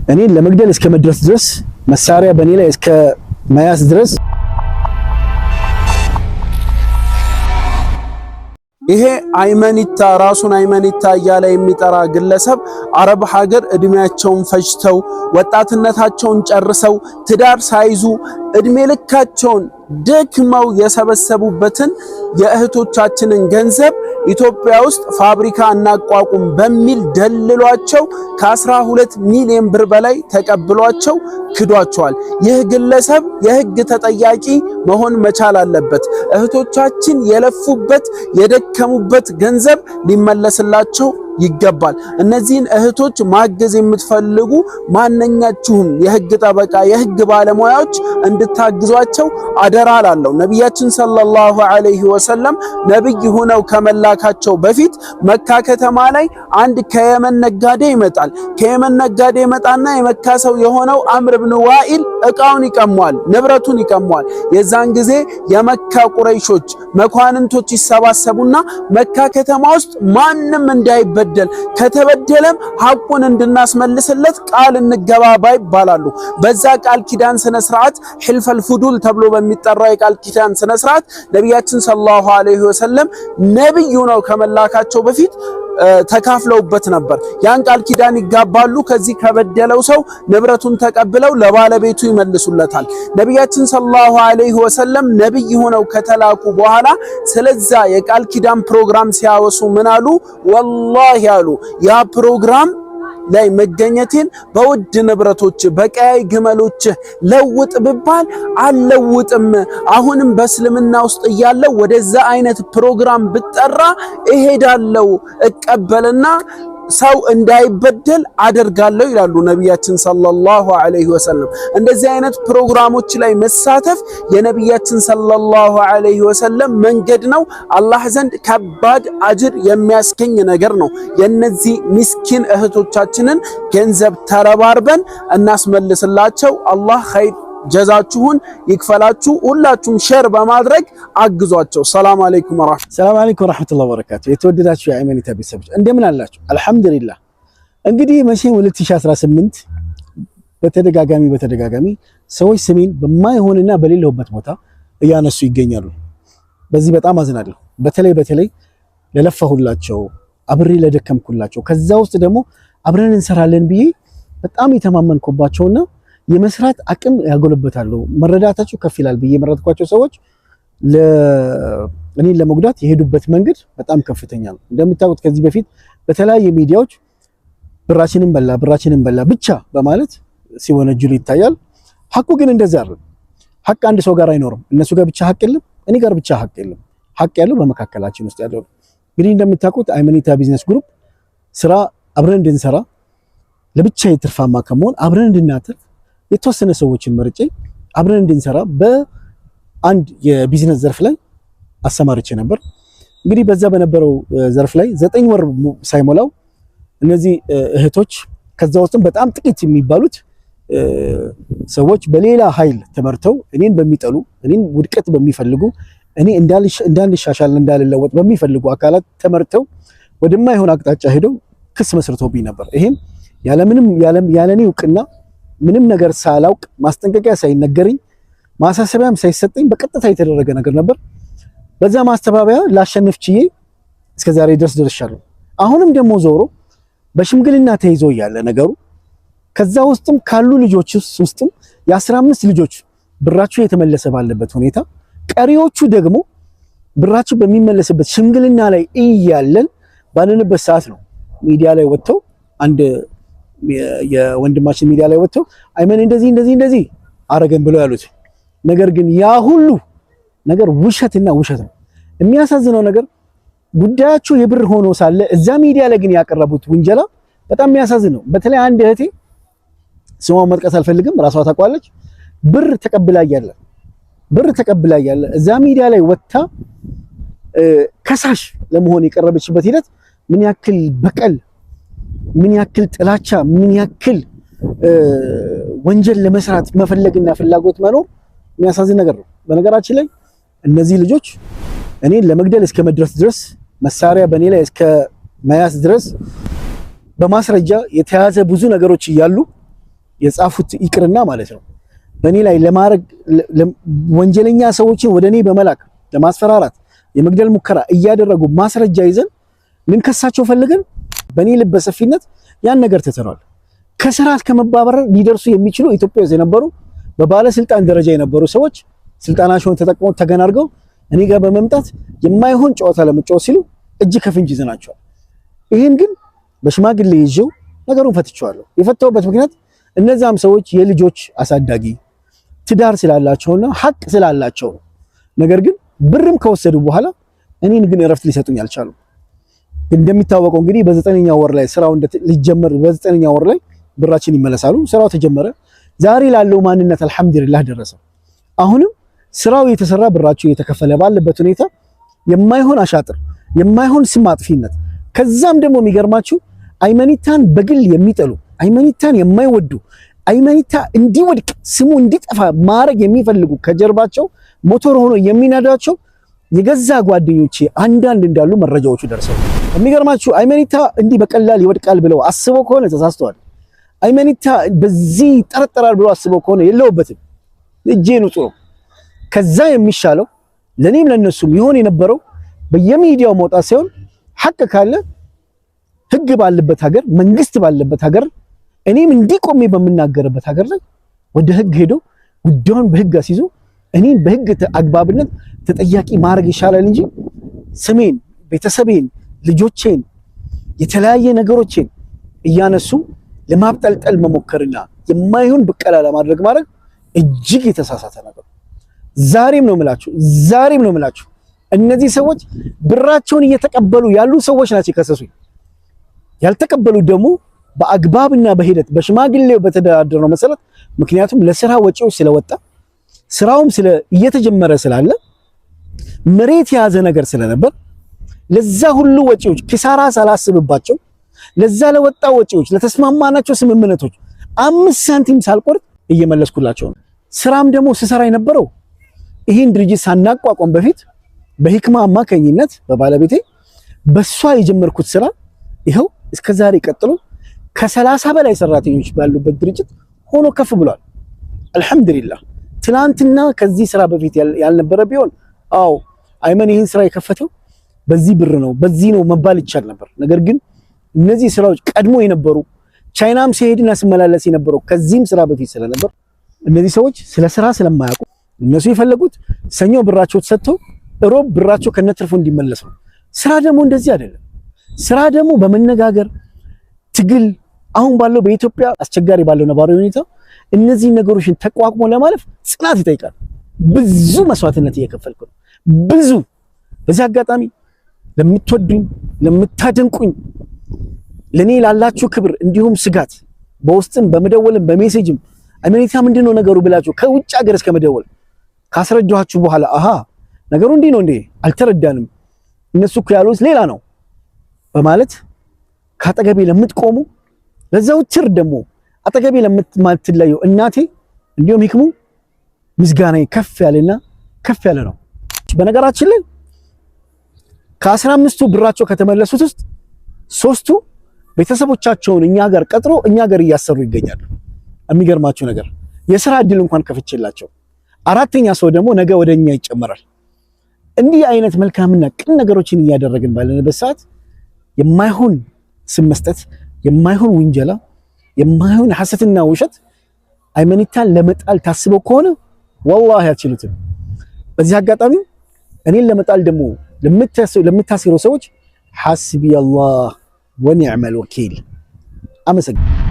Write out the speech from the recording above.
እኔን ለመግደል እስከ መድረስ ድረስ መሳሪያ በእኔ ላይ እስከ መያዝ ድረስ ይሄ አይመኒታ ራሱን አይመኒታ እያለ የሚጠራ ግለሰብ አረብ ሀገር እድሜያቸውን ፈጅተው ወጣትነታቸውን ጨርሰው ትዳር ሳይዙ እድሜ ልካቸውን ደክመው የሰበሰቡበትን የእህቶቻችንን ገንዘብ ኢትዮጵያ ውስጥ ፋብሪካ እናቋቁም በሚል ደልሏቸው ከ12 ሚሊዮን ብር በላይ ተቀብሏቸው ክዷቸዋል። ይህ ግለሰብ የህግ ተጠያቂ መሆን መቻል አለበት። እህቶቻችን የለፉበት የደከሙበት ገንዘብ ሊመለስላቸው ይገባል። እነዚህን እህቶች ማገዝ የምትፈልጉ ማንኛችሁም የህግ ጠበቃ የህግ ባለሙያዎች እንድታግዟቸው አደራ ላለው ነብያችን ሰለላሁ ዐለይሂ ወሰለም ነብይ ሆነው ከመላካቸው በፊት መካ ከተማ ላይ አንድ ከየመን ነጋዴ ይመጣል። ከየመን ነጋዴ ይመጣና የመካ ሰው የሆነው አምር ብን ዋኢል እቃውን ይቀሟል፣ ንብረቱን ይቀሟል። የዛን ጊዜ የመካ ቁረይሾች መኳንንቶች ይሰባሰቡና መካ ከተማ ውስጥ ማንም እንዳይበደል ከተበደለም ሐቁን እንድናስመልስለት ቃል እንገባባ ይባላሉ። በዛ ቃል ኪዳን ስነ ስርዓት ሒልፈል ፉዱል ተብሎ በሚጠራው የቃል ኪዳን ስነ ስርዓት ነብያችን ሰለላሁ ዐለይሂ ወሰለም ነብዩ ነው ከመላካቸው በፊት ተካፍለውበት ነበር። ያን ቃል ኪዳን ይጋባሉ። ከዚህ ከበደለው ሰው ንብረቱን ተቀብለው ለባለቤቱ ይመልሱለታል። ነብያችን ሰለላሁ ዐለይሂ ወሰለም ነብይ ሆነው ከተላኩ በኋላ ስለዛ የቃል ኪዳን ፕሮግራም ሲያወሱ ምን አሉ? ወላሂ አሉ ያ ፕሮግራም ላይ መገኘቴን በውድ ንብረቶች በቀያይ ግመሎች ለውጥ ብባል አልለውጥም። አሁንም በእስልምና ውስጥ እያለው ወደዛ አይነት ፕሮግራም ብጠራ እሄዳለሁ እቀበልና ሰው እንዳይበደል አደርጋለሁ ይላሉ ነብያችን ሰለላሁ ዐለይሂ ወሰለም። እንደዚህ አይነት ፕሮግራሞች ላይ መሳተፍ የነብያችን ሰለላሁ ዐለይሂ ወሰለም መንገድ ነው። አላህ ዘንድ ከባድ አጅር የሚያስገኝ ነገር ነው። የነዚህ ምስኪን እህቶቻችንን ገንዘብ ተረባርበን እናስመልስላቸው። አላህ ኸይር ጀዛችሁን ይክፈላችሁ። ሁላችሁም ሼር በማድረግ አግዟቸው። ሰላም አለይኩም ወራህመቱላሂ ወበረካቱ። የተወደዳችሁ የአይመኒታ ቤተሰቦች እንደምን አላችሁ? አልሐምዱሊላህ። እንግዲህ መቼም 2018 በተደጋጋሚ ሰዎች ስሜን በማይሆንና በሌለውበት ቦታ እያነሱ ይገኛሉ። በዚህ በጣም አዝናለሁ። በተለይ ለለፋሁላቸው አብሬ ለደከምኩላቸው ከዛ ውስጥ ደግሞ አብረን እንሰራለን ብዬ በጣም የተማመንኩባቸውና የመስራት አቅም ያጎለበታሉ መረዳታቸው ከፍ ይላል ብዬ መረጥኳቸው ሰዎች እኔን ለመጉዳት የሄዱበት መንገድ በጣም ከፍተኛ ነው። እንደምታውቁት ከዚህ በፊት በተለያየ ሚዲያዎች ብራችንን በላ ብቻ በማለት ሲወነጅሉ ይታያል። ሐቁ ግን እንደዛ አይደለም። ሐቅ አንድ ሰው ጋር አይኖርም። እነሱ ጋር ብቻ ሐቅ የለም፣ እኔ ጋር ብቻ ሐቅ የለም። ሐቅ ያለው በመካከላችን ውስጥ ያለው። እንግዲህ እንደምታውቁት አይመኒታ ቢዝነስ ግሩፕ ስራ አብረን እንድንሰራ ለብቻ የትርፋማ ከመሆን አብረን እንድናተርፍ የተወሰነ ሰዎችን መርጬ አብረን እንድንሰራ በአንድ የቢዝነስ ዘርፍ ላይ አሰማርቼ ነበር። እንግዲህ በዛ በነበረው ዘርፍ ላይ 9 ወር ሳይሞላው እነዚህ እህቶች ከዛ ውስጥም በጣም ጥቂት የሚባሉት ሰዎች በሌላ ኃይል ተመርተው እኔን በሚጠሉ እኔን ውድቀት በሚፈልጉ እኔ እንዳልሻሻል እንዳልለወጥ በሚፈልጉ አካላት ተመርተው ወደማይሆን አቅጣጫ ሄደው ክስ መስርተውብኝ ነበር። ይሄም ያለኔ እውቅና ምንም ነገር ሳላውቅ ማስጠንቀቂያ ሳይነገረኝ ማሳሰቢያም ሳይሰጠኝ በቀጥታ የተደረገ ነገር ነበር። በዛ ማስተባበያ ላሸንፍ ችዬ እስከዛሬ ድረስ ደርሻለሁ። አሁንም ደግሞ ዞሮ በሽምግልና ተይዞ ያለ ነገሩ ከዛ ውስጥም ካሉ ልጆች ውስጥም የ15 ልጆች ብራቸው የተመለሰ ባለበት ሁኔታ ቀሪዎቹ ደግሞ ብራቸው በሚመለስበት ሽምግልና ላይ እያለን ባለንበት ሰዓት ነው ሚዲያ ላይ ወጥተው አንድ የወንድማችን ሚዲያ ላይ ወጥተው አይመን እንደዚህ አረገን ብለው ያሉት ነገር ግን ያ ሁሉ ነገር ውሸትና ውሸት ነው። የሚያሳዝነው ነገር ጉዳያቸው የብር ሆኖ ሳለ እዛ ሚዲያ ላይ ግን ያቀረቡት ውንጀላ በጣም የሚያሳዝን ነው። በተለይ አንድ እህቴ ስሟን መጥቀስ አልፈልግም፣ ራሷ ታውቃለች። ብር ተቀብላ ያለ እዛ ሚዲያ ላይ ወጥታ ከሳሽ ለመሆን የቀረበችበት ሂደት ምን ያክል በቀል፣ ምን ያክል ጥላቻ፣ ምን ያክል ወንጀል ለመስራት መፈለግና ፍላጎት መኖር የሚያሳዝን ነገር ነው። በነገራችን ላይ እነዚህ ልጆች እኔን ለመግደል እስከ መድረስ ድረስ መሳሪያ በእኔ ላይ እስከ መያዝ ድረስ በማስረጃ የተያዘ ብዙ ነገሮች እያሉ የጻፉት ይቅርና ማለት ነው በእኔ ላይ ለማረግ ወንጀለኛ ሰዎችን ወደኔ በመላክ ለማስፈራራት የመግደል ሙከራ እያደረጉ ማስረጃ ይዘን ልንከሳቸው ፈልገን በእኔ ልበ ሰፊነት ያን ነገር ተተናል። ከስራት ከመባበር ሊደርሱ የሚችሉ ኢትዮጵያ ውስጥ የነበሩ በባለስልጣን ደረጃ የነበሩ ሰዎች ስልጣናቸውን ተጠቅመው ተገናርገው እኔ ጋር በመምጣት የማይሆን ጨዋታ ለመጫወት ሲሉ እጅ ከፍንጅ ይዘናቸዋል። ይሄን ግን በሽማግሌ ይዤው ነገሩን ፈትቼዋለሁ። የፈታውበት ምክንያት እነዛም ሰዎች የልጆች አሳዳጊ ትዳር ስላላቸውና ሐቅ ስላላቸው ነገር ግን ብርም ከወሰዱ በኋላ እኔን ግን እረፍት ሊሰጡኝ አልቻሉም። እንደሚታወቀው እንግዲህ በ9ኛው ወር ላይ ስራው ሊጀመር በ9ኛው ወር ላይ ብራችን ይመለሳሉ። ስራው ተጀመረ። ዛሬ ላለው ማንነት አልሐምዱሊላህ ደረሰ። አሁንም ስራው የተሰራ ብራቸው የተከፈለ ባለበት ሁኔታ የማይሆን አሻጥር የማይሆን ስም አጥፊነት ከዛም ደግሞ የሚገርማችሁ አይመኒታን በግል የሚጠሉ አይመኒታን የማይወዱ አይመኒታ እንዲወድቅ ስሙ እንዲጠፋ ማድረግ የሚፈልጉ ከጀርባቸው ሞተር ሆኖ የሚናዳቸው የገዛ ጓደኞቼ አንዳንድ እንዳሉ መረጃዎቹ ደርሰው የሚገርማችሁ አይመኒታ እንዲህ በቀላል ይወድቃል ብለው አስበው ከሆነ ተሳስተዋል። አይመኒታ በዚህ ጠረጠራል ብለው አስበው ከሆነ የለውበትም። እጄ ንጹህ ነው። ከዛ የሚሻለው ለኔም ለነሱም ይሆን የነበረው በየሚዲያው መውጣት ሳይሆን ሐቅ ካለ ህግ ባለበት ሀገር መንግስት ባለበት ሀገር እኔም እንዲቆሜ በመናገርበት ሀገር ላይ ወደ ህግ ሄዶ ጉዳዩን በህግ አስይዞ እኔን በህግ አግባብነት ተጠያቂ ማድረግ ይሻላል እንጂ ስሜን፣ ቤተሰቤን፣ ልጆቼን የተለያየ ነገሮችን እያነሱ ለማብጠልጠል መሞከርና የማይሆን ብቀላ ለማድረግ ማድረግ እጅግ የተሳሳተ ነገር። ዛሬም ነው የምላችሁ እነዚህ ሰዎች ብራቸውን እየተቀበሉ ያሉ ሰዎች ናቸው የከሰሱኝ። ያልተቀበሉ ደግሞ በአግባብና በሂደት በሽማግሌው በተደራደረው መሰረት ምክንያቱም ለስራ ወጪው ስለወጣ ስራውም እየተጀመረ ስላለ መሬት የያዘ ነገር ስለነበር ለዛ ሁሉ ወጪዎች ኪሳራ ሳላስብባቸው ለዛ ለወጣ ወጪዎች ለተስማማናቸው ስምምነቶች 5 ሳንቲም ሳልቆርጥ እየመለስኩላቸው ነው። ስራም ደግሞ ስሰራ የነበረው ይሄን ድርጅት ሳናቋቋም በፊት በሂክማ አማካኝነት በባለቤቴ በሷ የጀመርኩት ስራ ይሄው እስከዛሬ ቀጥሎ ከ30 በላይ ሰራተኞች ባሉበት ድርጅት ሆኖ ከፍ ብሏል። አልহামዱሊላህ። ትናንትና ከዚህ ስራ በፊት ያልነበረ ቢሆን አው አይመን ይሄን ስራ የከፈተው በዚህ ብር ነው በዚህ ነው መባል ይቻል ነበር። ነገር ግን እነዚህ ስራዎች ቀድሞ የነበሩ ቻይናም ሲሄድና ሲመላለስ የነበረው ከዚህም ስራ በፊት ስለነበር እነዚህ ሰዎች ስለ ስራ ስለማያውቁ እነሱ የፈለጉት ሰኞ ብራቸው ተሰጥተው ሮብ ብራቸው ከነትርፉ እንዲመለስ ነው። ስራ ደግሞ እንደዚህ አይደለም። ስራ ደግሞ በመነጋገር ትግል አሁን ባለው በኢትዮጵያ አስቸጋሪ ባለው ነባራዊ ሁኔታ እነዚህ ነገሮችን ተቋቁሞ ለማለፍ ጽናት ይጠይቃል። ብዙ መስዋዕትነት እየከፈልኩ ነው። ብዙ በዚህ አጋጣሚ ለምትወዱኝ ለምታደንቁኝ ለኔ ላላችሁ ክብር እንዲሁም ስጋት በውስጥም በመደወልም በሜሴጅም አይመኒታ ምንድነው ነገሩ ብላችሁ ከውጭ ሀገር እስከ መደወል ካስረዳችሁ በኋላ አሃ ነገሩ እንዲህ ነው እንዴ አልተረዳንም እነሱ እኮ ያሉት ሌላ ነው በማለት ካጠገቤ ለምትቆሙ ለዛው ትር ደግሞ አጠገቤ ለምትማትለዩ እናቴ እንዲሁም ሂክሙ ምስጋናዬ ከፍ ያለና ከፍ ያለ ነው። በነገራችን ላይ ከ15ቱ ብራቸው ከተመለሱት ውስጥ 3ቱ ቤተሰቦቻቸውን እኛ ጋር ቀጥሮ እኛ ጋር እያሰሩ ይገኛሉ። የሚገርማችሁ ነገር የሥራ እድል እንኳን ከፍቼላቸው 4ኛ ሰው ደግሞ ነገ ወደኛ ይጨመራል። እንዲህ አይነት መልካምና ቅን ነገሮችን እያደረግን ባለንበት ሰዓት የማይሆን ስም መስጠት የማይሆን ውንጀላ የማይሆን ሐሰትና ውሸት አይመኒታን ለመጣል ታስበው ከሆነ ወላሂ አትችሉትም። በዚህ አጋጣሚ እኔን ለመጣል ደግሞ ለምታስሩ ሰዎች ሐስቢ አላህ ወኒዕመል ወኪል አመሰግናለሁ።